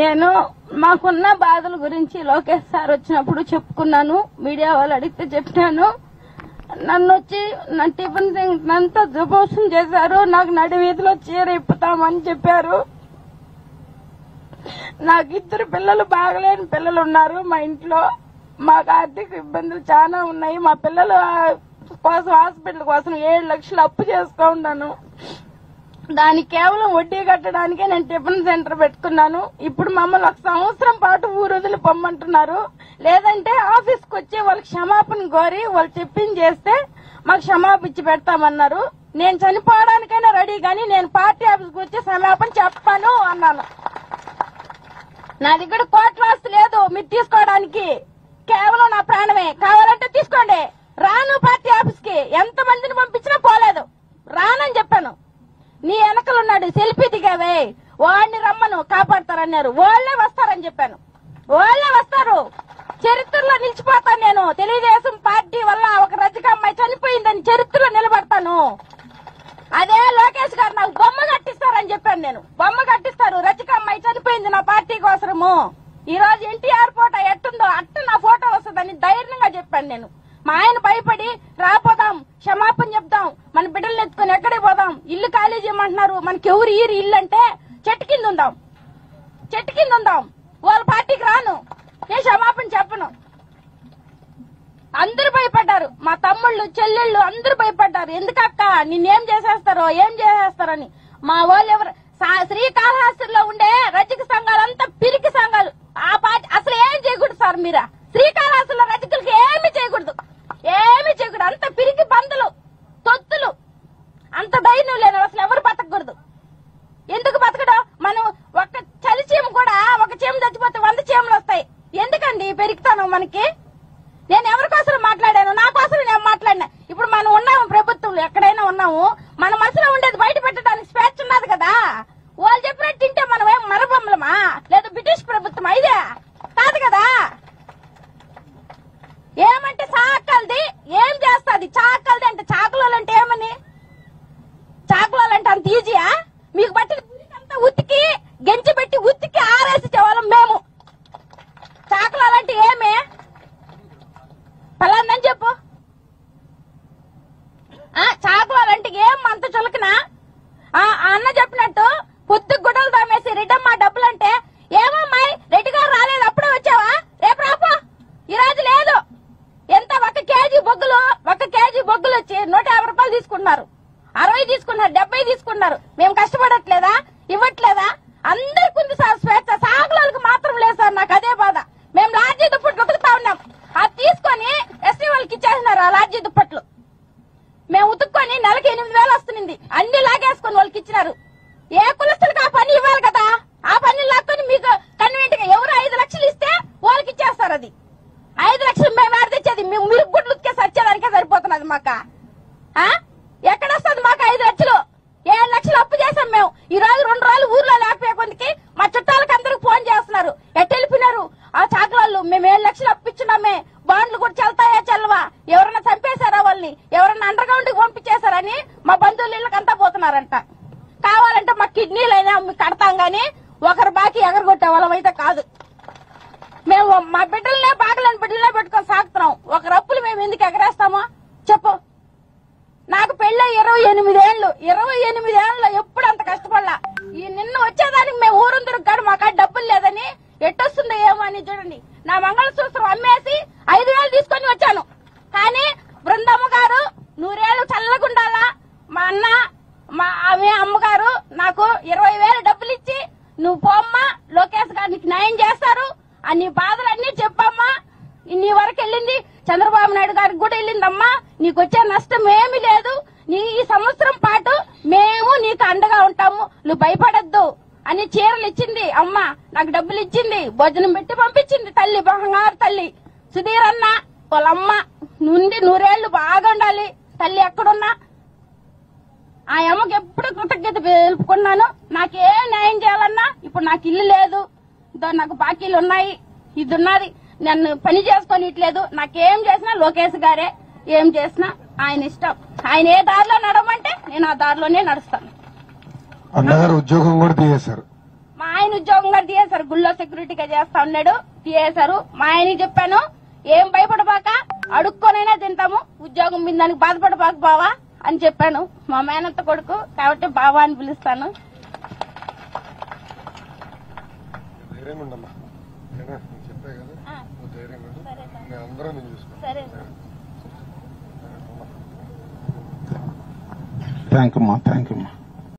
నేను మాకున్న బాధల గురించి లోకేష్ సార్ వచ్చినప్పుడు చెప్పుకున్నాను. మీడియా వాళ్ళు అడిగితే చెప్పాను. నన్ను వచ్చి నా టిఫిన్ అంతా దుమోసం చేశారు. నాకు నడి వీధిలో చీర ఇప్పుతామని చెప్పారు. నాకు 2 పిల్లలు, బాగలేని పిల్లలు ఉన్నారు మా ఇంట్లో. మాకు ఆర్థిక ఇబ్బందులు చాలా ఉన్నాయి. మా పిల్లల కోసం హాస్పిటల్ కోసం 7 లక్షలు అప్పు చేసుకున్నాను. దానికి కేవలం వడ్డీ కట్టడానికే నేను టిఫిన్ సెంటర్ పెట్టుకున్నాను. ఇప్పుడు మమ్మల్ని 1 సంవత్సరం పాటు ఊరు వదిలి పొమ్మంటున్నారు. లేదంటే ఆఫీస్కి వచ్చి వాళ్ళకి క్షమాపణ కోరి వాళ్ళు చెప్పింది చేస్తే మాకు క్షమాపణ ఇచ్చి పెడతామన్నారు. నేను చనిపోవడానికైనా రెడీ, కానీ నేను పార్టీ ఆఫీస్కి వచ్చి క్షమాపణ చెప్పాను అన్నాను. నా దగ్గర కోట్ల ఆస్తి లేదు మీరు తీసుకోవడానికి, కేవలం నా ప్రాణమే. కావాలంటే తీసుకోండి. రాను పార్టీ ఆఫీస్ కి, ఎంత మందిని పంపించినా పోలేదు, రానని చెప్పాను. నీ వెనకలున్నాడు సెల్ఫీ దిగావే, వాడిని రమ్మను కాపాడతారన్నారు. వాళ్లే వస్తారని చెప్పాను. వాళ్లే వస్తారు, చరిత్రలో నిలిచిపోతాను నేను. తెలుగుదేశం పార్టీ వల్ల ఒక రజక అమ్మాయి చనిపోయిందని చరిత్రలో నిలబడతాను. అదే లోకేష్ గారు నాకు బొమ్మ కట్టిస్తారని చెప్పాను నేను. బొమ్మ కట్టిస్తారు, రజక అమ్మాయి చనిపోయింది నా పార్టీ కోసము. ఈ రోజు ఎన్టీఆర్ ఫోటో ఎట్టుందో అట్టు నా ఫోటో వస్తుందని ధైర్యంగా చెప్పాను నేను. మా ఆయన భయపడి రాపోదాం, క్షమాపణ చెప్దాం, మన బిడ్డలు ఎత్తుకుని ఎక్కడికి పోదాం, ఇల్లు ఖాళీ చేయమంటున్నారు, మనకి ఎవరు ఈరు ఇల్లు అంటే చెట్టు కింద ఉందాం, చెట్టు కింద ఉందాం, వాళ్ళ పార్టీకి రాను, నేను క్షమాపణ చెప్పను. అందరూ భయపడ్డారు, మా తమ్ముళ్ళు చెల్లెళ్ళు అందరూ భయపడ్డారు. ఎందుకక్క నిన్నేం చేసేస్తారో ఏం చేసేస్తారని. మా వాళ్ళు ఎవరు శ్రీకాళహస్తిలో ఉండే రజక సంఘాలంతా పిరికి సంఘాలు. ఆ పార్టీ అసలు ఏం చేయకూడదు సార్. మీరా శ్రీకాళహస్తిలో రజకులకి ఏమి చేయకూడదు, ఏమి చేయకూడదు. అంత పిరికి పందులు తొత్తులు, అంత ధైర్యం లేదు. అసలు ఎవరు బతకూడదు. ఎందుకు బతకడం? మనం ఒక చలి చీమ కూడా, ఒక చీమ చచ్చిపోతే 100 చీమలు వస్తాయి. ఎందుకండి పెరుగుతాను మనకి? నేను ఎవరి కోసం మాట్లాడాను? నా కోసం నేను మాట్లాడినా. ఇప్పుడు మనం ఉన్నాము ప్రభుత్వంలో, ఎక్కడైనా ఉన్నాము, మన మనసులో ఉండేది బయట పెట్టడానికి స్వేచ్ఛ ఉన్నది కదా. వాళ్ళు చెప్పినట్టు తింటే మనం ఏం మరబొమ్మలమా? లేదా బ్రిటిష్ ప్రభుత్వం ఇదే కాదు కదా. ఏమంటే చాకలది ఏం చేస్తుంది? చాకలది అంటే చాకులోలంటే ఏమని? చాకులోలంటే అంత ఈజీయా? మీకు బట్టిన గురికంతా ఉతికి గెంచి పెట్టి ఉతికి ఆరేసి వాళ్ళం మేము. చాకులోలంటే ఏమే పలాందని చెప్పు. చాకులాలంటే ఏం అంత చులకనా? అన్న చెప్పినట్టు పొద్దు గుడ్డలు దామేసి రిటర్న్ మా డబ్బులు అంటే ఏమమ్మాయి రెడ్డి గారు రాలేదు అప్పుడే వచ్చావా? రేపు రాపో, ఈ రోజు లేదు. ఎంత 1 కేజీ బొగ్గులు, 1 కేజీ బొగ్గులు వచ్చి 150 రూపాయలు తీసుకున్నారు, 60 తీసుకున్నారు, 70 తీసుకున్నారు. మేము కష్టపడట్లేదా? ఇవ్వట్లేదా? అందరికి ఉంది సార్ స్వేచ్ఛ, సాగులకు మాత్రం లేదు సార్. నాకు అదే బాధ. మేము లాడ్జీ దుప్పట్లు ఉతుకుతా ఉన్నాం, అది తీసుకొని ఎస్టీ వాళ్ళకి ఇచ్చేస్తున్నారు. ఆ లాడ్జీ దుప్పట్లు మేము ఉతుక్కొని నెలకి 8,000 వస్తుంది. అన్ని లాగేసుకొని వాళ్ళకి ఇచ్చినారు. ఏ కులస్తులకు ఆ పని ఇవ్వాలి కదా. ఆ పని లాక్కొని మీకు కన్వీనెంట్ గా ఎవరు 5 లక్షలు ఇస్తే వాళ్ళకి ఇచ్చేస్తారు. అది 5 లక్షలు మేము ఆడ తెచ్చేది, మేము మీరు గుడ్లు ఉతికే సచ్చేదానికే సరిపోతున్నది మాకు. ఎక్కడొస్తుంది మాకు 5 లక్షలు? 7 లక్షలు అప్పు చేసాం మేము. ఈ రోజు 2 రోజులు ఊర్లో లేకపోయే కొందికి మా చుట్టాలకు అందరికి ఫోన్ చేస్తున్నారు, ఎట్టెళ్ళిపోయినారు ఆ చాకలాళ్ళు, మేము 7 లక్షలు అప్పిచ్చున్నామే, బాండ్లు కూడా చెల్తాయా చెల్లవా, ఎవరన్నా చంపేశారా వాళ్ళని, ఎవరన్నా అండర్ గ్రౌండ్ కి పంపించేశారని మా బంధువుల ఇళ్ళకంతా పోతున్నారంట. కావాలంటే మా కిడ్నీలైనా కడతాం గాని ఒకరు బాకీ ఎగరగొట్టే వాళ్ళం అయితే కాదు. మేము మా బిడ్డలనే బాగలేని బిడ్డలనే పెట్టుకొని సాగుతున్నాం. ఒకరు అప్పులు మేము ఎందుకు ఎగరేస్తామో చెప్పు. నాకు పెళ్ళి 28 ఏళ్లు, 28 ఏళ్ళలో ఎప్పుడు అంత కష్టపడలా. ఈ నిన్న వచ్చేదానికి మేము ఊరందరూ కాదు, మాకు డబ్బులు లేదని ఎట్టొస్తుందో ఏమో అని చూడండి. నా మంగళసూత్రం అమ్మేసి 5,000 తీసుకొని వచ్చాను. కానీ బృందమ్మ గారు 100 ఏళ్ళు చల్లగుండాలా, మా అన్న మా అమ్మగారు నాకు 20,000 డబ్బులు ఇచ్చి నువ్వు పోమ్మా, లోకేష్ గారు నీకు న్యాయం చేస్తారు అని బాధలన్నీ చెప్పమ్మా. నీ వరకు వెళ్ళింది, చంద్రబాబు నాయుడు గారికి కూడా వెళ్ళిందమ్మా. నీకు వచ్చే నష్టం ఏమీ లేదు, నీ ఈ సంవత్సరం పాటు మేము నీకు అండగా ఉంటాము, నువ్వు భయపడద్దు అని చీరలు ఇచ్చింది అమ్మ. నాకు డబ్బులు ఇచ్చింది, భోజనం పెట్టి పంపించింది తల్లి, బంగారు తల్లి. సుధీర్ అన్న వాళ్ళ అమ్మ నుండి 100 ఏళ్లు బాగా ఉండాలి తల్లి ఎక్కడున్నా. ఆ అమ్మకి ఎప్పుడు కృతజ్ఞత తెలుపుకున్నాను. నాకేం న్యాయం చేయాలన్నా ఇప్పుడు నాకు ఇల్లు లేదు, నాకు బాకీలు ఉన్నాయి, ఇది ఉన్నది, నన్ను పని చేసుకొని ఇట్లేదు. నాకేం చేసినా లోకేష్ గారే, ఏం చేసినా ఆయన ఇష్టం. ఆయన ఏ దారిలో నడవమంటే నేను ఆ దారిలోనే నడుస్తాను. అన్నగారు ఉద్యోగం కూడా తీసేశారు. మా ఆయన ఉద్యోగం కూడా తీయేశారు. గుళ్ళో సెక్యూరిటీగా చేస్తా ఉన్నాడు, తీయేశారు. మా ఆయనకి చెప్పాను, ఏం భయపడబాక, అడుక్కొనైనా తింటాము, ఉద్యోగం మీద దానికి బాధపడబాక బావా అని చెప్పాను. మా మేనత్త కొడుకు కాబట్టి బావా అని పిలుస్తాను. థ్యాంక్ యూ అమ్మా.